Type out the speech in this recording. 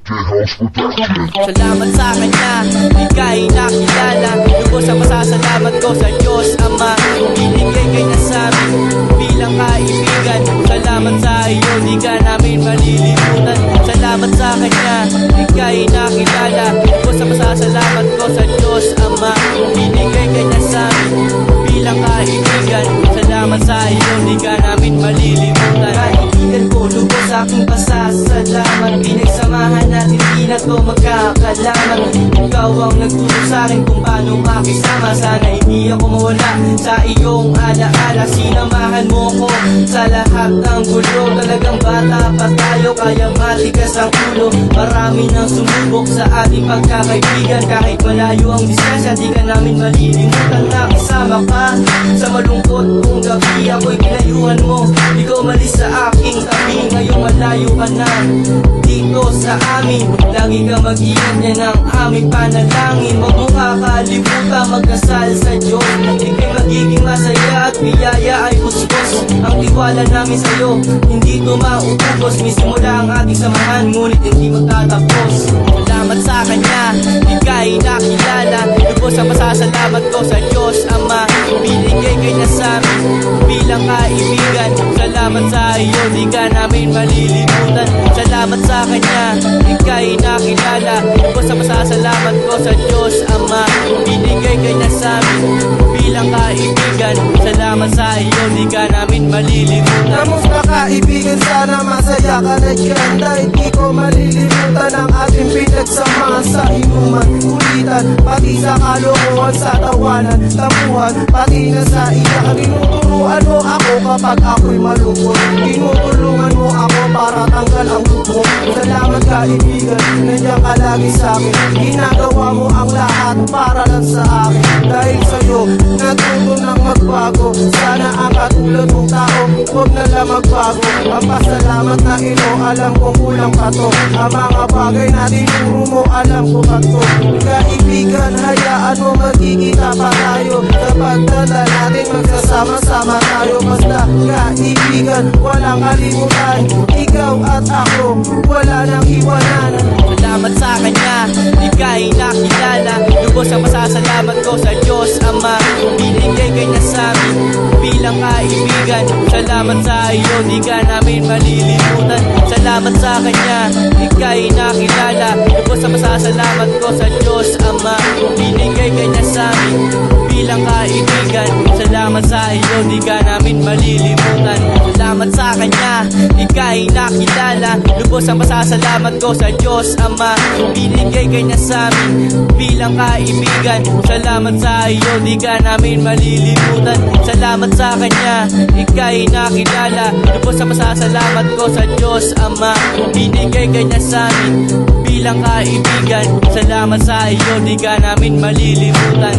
Salamat sa kanya, di ka inakilala. Lubos ang pasasalamat ko sa Diyos Ama. Binigay kay na sa amin bilang kaibigan. Salamat sa iyo, di ka namin malilimutan. Salamat sa kanya, di ka inakilala. Lubos ang pasasalamat ko sa Diyos Ama. Binigay kay na sa amin bilang kaibigan. Salamat sa iyo, di ka namin malilimutan. Kaibigan ko, lubos sa aking pasasalamat. Pinagsamahan natin, di na to magkakalaman. Ikaw ang nagturo sa akin kung paano makisama. Sana hindi ako mawala sa iyong alaala. Sinamahan mo ko sa lahat ng gulo. Talagang bata pa tayo, kaya matigas ang ulo. Marami nang sumubok sa ating pagkakaibigan. Kahit malayo ang distansya, di ka namin malilimutan. Nakisama ka sa malungkot kong gabi. Ako'y pinayuhan mo, ikaw malis sa aking tabi. Ngayong malayo ka na dito sa amin. Lagi ka mag-iyan, yan ang aming panalangin. Huwag mo kakalimutan magdasal sa Diyos. Ika'y magiging masaya at biyaya ay puspos. Ang tiwala namin sa'yo, hindi to maubos. Misimula ang ating samahan, ngunit hindi magtatapos. Salamat sa kanya, di ka inakilala. Lubos ang pasasalamat ko sa Diyos Ama. Binigay kay na sa amin bilang kaibigan. Salamat sa iyo, di ka namin malilimutan. Salamat sa kanya, di ka inakilala. Lubos ang pasasalamat ko sa Diyos Ama. Binigay kay na sa amin bilang kaibigan. Salamat sa iyo, di ka namin malilimutan. Kamusta kaibigan, sana masaya ka na dyan. Dahil di ko malilimutan ang ating pinagsamahan sa inuman, kulitan, pati sa kalokohan, sa tawanan, tampuhan, pati na sa iyakan. Tinuturuan mo ako kapag ako'y malungkot. Tinutulungan mo ako para tanggal ang lubog. Salamat kaibigan, nandiyan ka lagi sa'kin. Ginagawa mo ang lahat para lang sa akin. Dahil sa'yo, natuto nang magbago. Sana ang katulad mong tao, huwag na lang magbago. Ang pasalamat na ilo, alam kong kulang pa to. Ang mga bagay na tinuro mo, alam ko ba to. Kaibigan, hayaan mo magkikita pa tayo. Kapag tanda natin, magsasama-sama tayo. Basta kaibigan, walang kalimutan. Ikaw at ako, wala nang iwanan. Salamat sa kanya, di ka inakilala. Lubos ang pasasalamat ko sa Diyos Ama. Binigay kay na sa amin bilang kaibigan. Salamat sa iyo, di ka namin malilimutan. Salamat sa kanya, di ka inakilala. Lubos ang pasasalamat ko sa Diyos Ama. Binigay kay na sa amin bilang kaibigan. Salamat sa iyo, di ka namin malilimutan. Salamat sa kanya, di ka inakilala. Lubos ang pasasalamat ko sa Diyos Ama. Binigay kay na sa amin bilang kaibigan. Salamat sa iyo, di ka namin malilimutan. Salamat sa kanya, di ka inakilala. Lubos ang pasasalamat ko sa Diyos Ama. Binigay kay na sa amin bilang kaibigan. Salamat sa iyo, di ka namin malilimutan.